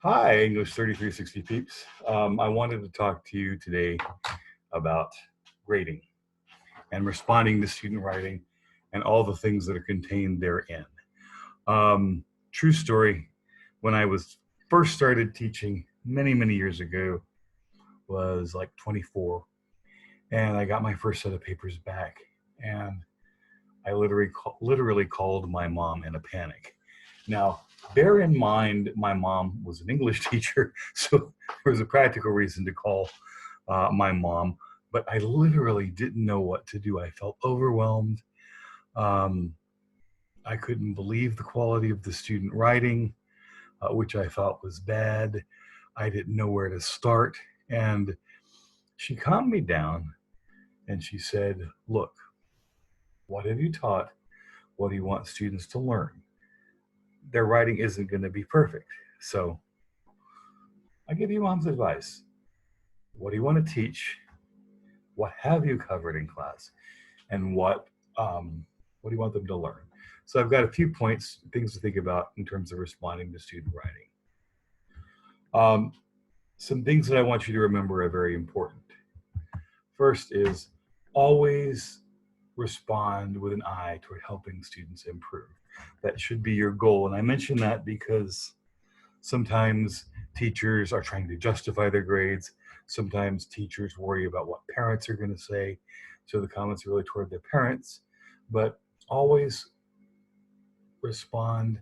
Hi, English 3360 peeps. I wanted to talk to you today about grading and responding to student writing and all the things that are contained therein. True story, when I was first started teaching many years ago, was like 24, and I got my first set of papers back, and I literally called my mom in a panic. Now, bear in mind, my mom was an English teacher, so there was a practical reason to call my mom, but I literally didn't know what to do. I felt overwhelmed. Um, I couldn't believe the quality of the student writing, which I thought was bad. I didn't know where to start. And she calmed me down and she said, "Look, what have you taught? What do you want students to learn? Their writing isn't going to be perfect. So I give you mom's advice. What do you want to teach? What have you covered in class? And what do you want them to learn?" So I've got a few points, things to think about in terms of responding to student writing. Some things that I want you to remember are very important. First is always respond with an eye toward helping students improve. That should be your goal. And I mention that because sometimes teachers are trying to justify their grades. Sometimes teachers worry about what parents are going to say. So the comments are really toward their parents. But always respond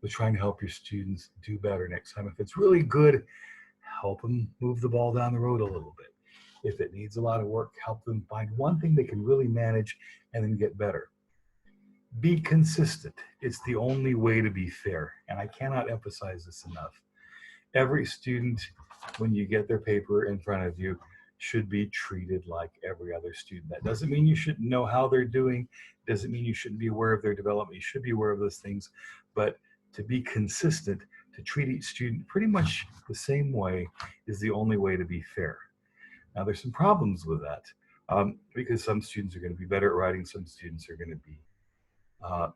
with trying to help your students do better next time. If it's really good, help them move the ball down the road a little bit. If it needs a lot of work, help them find one thing they can really manage and then get better. Be consistent. It's the only way to be fair. And I cannot emphasize this enough. Every student, when you get their paper in front of you, should be treated like every other student. That doesn't mean you shouldn't know how they're doing. Doesn't mean you shouldn't be aware of their development. You should be aware of those things. But to be consistent, to treat each student pretty much the same way is the only way to be fair. Now, there's some problems with that because some students are going to be better at writing. Some students are going to be uh,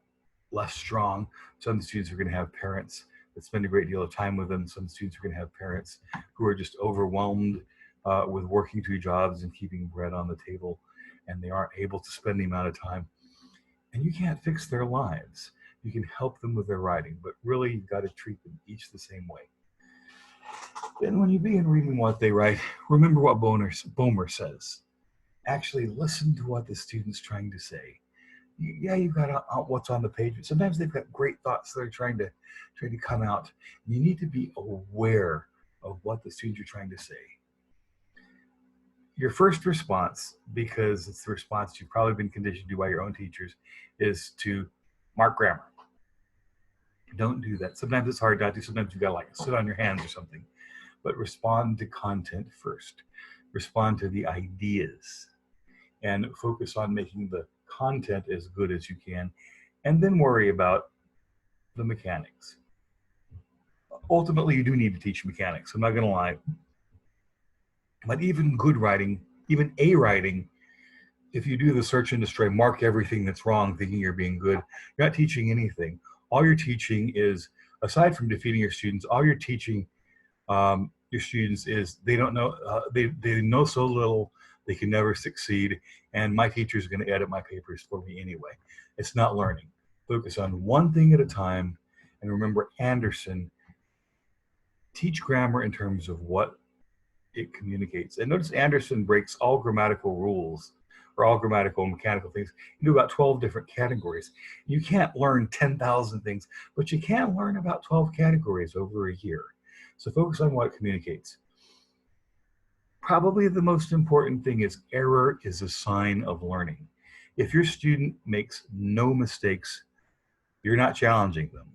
less strong. Some students are going to have parents that spend a great deal of time with them. Some students are going to have parents who are just overwhelmed with working two jobs and keeping bread on the table, and they aren't able to spend the amount of time. And you can't fix their lives. You can help them with their writing, but really you've got to treat them each the same way. Then when you begin reading what they write, remember what Bomer says. Actually listen to what the student's trying to say. Yeah, you've got what's on the page, but sometimes they've got great thoughts that are trying to come out. You need to be aware of what the students are trying to say. Your first response, because it's the response you've probably been conditioned to by your own teachers, is to mark grammar. Don't do that. Sometimes it's hard not to. Sometimes you've got to like sit on your hands or something. But respond to content first. Respond to the ideas and focus on making the content as good as you can, and then worry about the mechanics. Ultimately, you do need to teach mechanics. I'm not going to lie. But even good writing, even A writing, if you do the search and destroy, mark everything that's wrong, thinking you're being good, you're not teaching anything. All you're teaching is, aside from defeating your students, all you're teaching your students is they don't know, they know so little, they can never succeed, and my teacher is going to edit my papers for me anyway. It's not learning. Focus on one thing at a time, and remember Anderson, teach grammar in terms of what it communicates. And notice Anderson breaks all grammatical rules or all grammatical and mechanical things into about 12 different categories. You can't learn 10,000 things, but you can learn about 12 categories over a year. So focus on what it communicates. Probably the most important thing is error is a sign of learning. If your student makes no mistakes, you're not challenging them.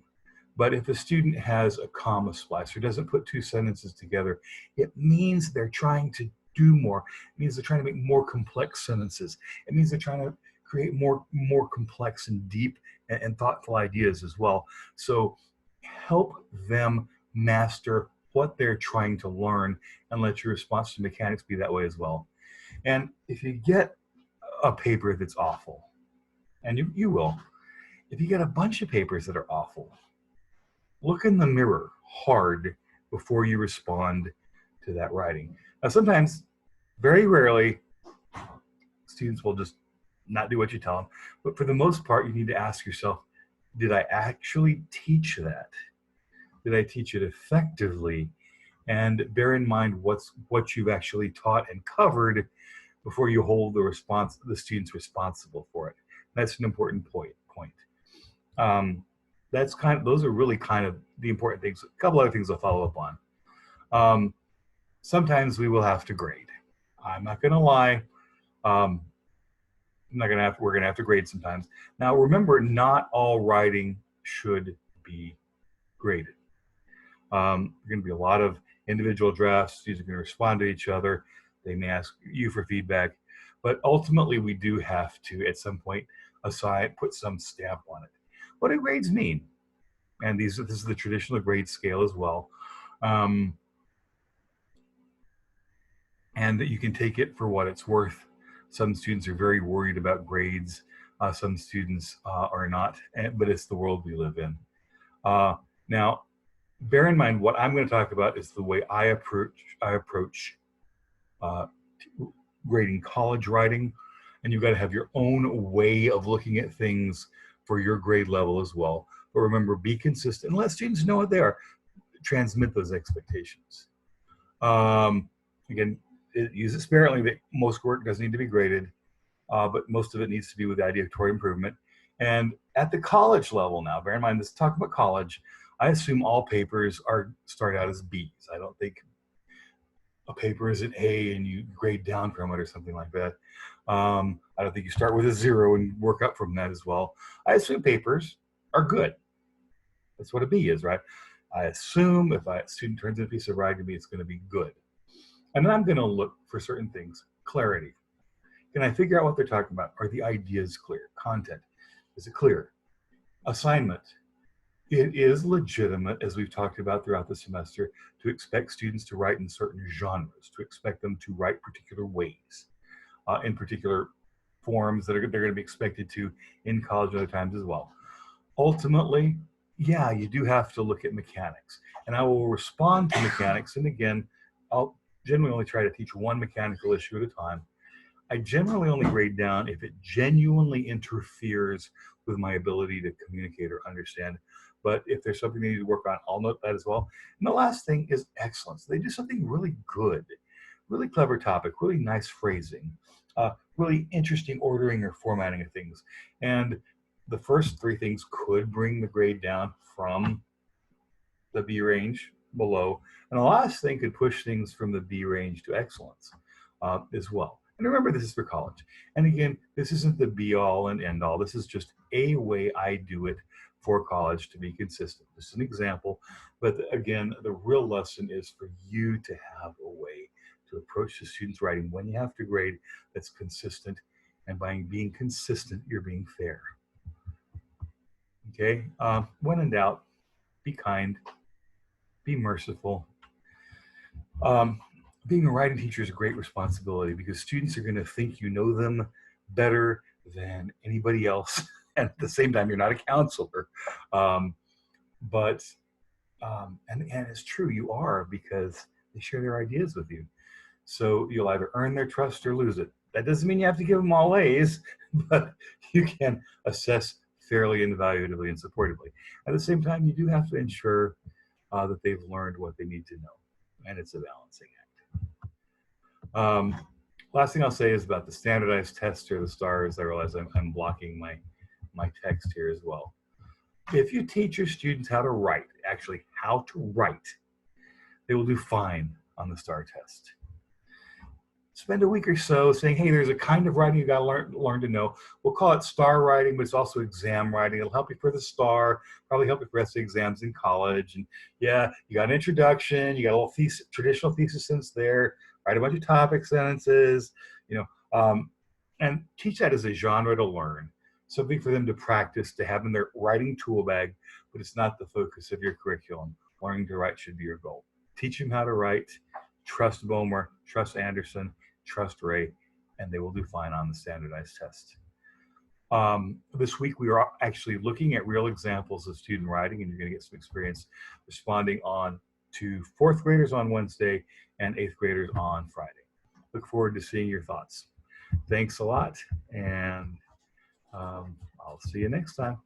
But if a student has a comma splice or doesn't put two sentences together, it means they're trying to do more. It means they're trying to make more complex sentences. It means they're trying to create more complex and deep and thoughtful ideas as well. So help them master what they're trying to learn and let your response to mechanics be that way as well. And if you get a paper that's awful, and you will, if you get a bunch of papers that are awful, look in the mirror hard before you respond to that writing. Now, sometimes, very rarely, students will just not do what you tell them. But for the most part, you need to ask yourself, did I actually teach that? Did I teach it effectively? And bear in mind what you've actually taught and covered before you hold the students responsible for it. That's an important point. Those are really kind of the important things. A couple other things I'll follow up on. Sometimes we will have to grade. I'm not going to lie. We're going to have to grade sometimes. Now, remember, not all writing should be graded. There are going to be a lot of individual drafts. Students are going to respond to each other. They may ask you for feedback, but ultimately we do have to, at some point, put some stamp on it. What do grades mean? And this is the traditional grade scale as well. And that you can take it for what it's worth. Some students are very worried about grades. Some students are not, but it's the world we live in. Now, bear in mind, what I'm going to talk about is the way I approach grading college writing, and you've got to have your own way of looking at things for your grade level as well. But remember, be consistent. Let students know what they are. Transmit those expectations. Again, use it sparingly. That most work doesn't need to be graded, but most of it needs to be with the idea toward improvement. And at the college level now, bear in mind, this talk about college, I assume all papers start out as B's. I don't think a paper is an A and you grade down from it or something like that. I don't think you start with a 0 and work up from that as well. I assume papers are good. That's what a B is, right? I assume if a student turns in a piece of writing to me, it's going to be good. And then I'm going to look for certain things. Clarity. Can I figure out what they're talking about? Are the ideas clear? Content. Is it clear? Assignment. It is legitimate, as we've talked about throughout the semester, to expect students to write in certain genres, to expect them to write particular ways, in particular forms that they're going to be expected to in college and other times as well. Ultimately, yeah, you do have to look at mechanics. And I will respond to mechanics. And again, I'll generally only try to teach one mechanical issue at a time. I generally only grade down if it genuinely interferes with my ability to communicate or understand. But if there's something they need to work on, I'll note that as well. And the last thing is excellence. They do something really good, really clever topic, really nice phrasing, really interesting ordering or formatting of things. And the first 3 things could bring the grade down from the B range below. And the last thing could push things from the B range to excellence as well. And remember, this is for college. And again, this isn't the be all and end all. This is just a way I do it for college to be consistent. This is an example. But again, the real lesson is for you to have a way to approach the students' writing when you have to grade that's consistent. And by being consistent, you're being fair. Okay? When in doubt, be kind, be merciful. Being a writing teacher is a great responsibility because students are going to think you know them better than anybody else. And at the same time, you're not a counselor. And it's true, you are, because they share their ideas with you. So you'll either earn their trust or lose it. That doesn't mean you have to give them all A's, but you can assess fairly and evaluatively and supportively. At the same time, you do have to ensure that they've learned what they need to know. And it's a balancing act. Last thing I'll say is about the standardized test or the stars. I realize I'm blocking my text here as well. If you teach your students how to write, actually how to write, they will do fine on the STAR test. Spend a week or so saying, hey, there's a kind of writing you got to learn to know. We'll call it STAR writing, but it's also exam writing. It'll help you for the STAR, probably help you for essay exams in college. And yeah, you got an introduction, you got a little traditional thesis sentence there, write a bunch of topic sentences, and teach that as a genre to learn. Something for them to practice, to have in their writing tool bag, but it's not the focus of your curriculum. Learning to write should be your goal. Teach them how to write. Trust Bomer, trust Anderson, trust Ray, and they will do fine on the standardized test. This week, we are actually looking at real examples of student writing, and you're going to get some experience responding on to fourth graders on Wednesday and eighth graders on Friday. Look forward to seeing your thoughts. Thanks a lot, and I'll see you next time.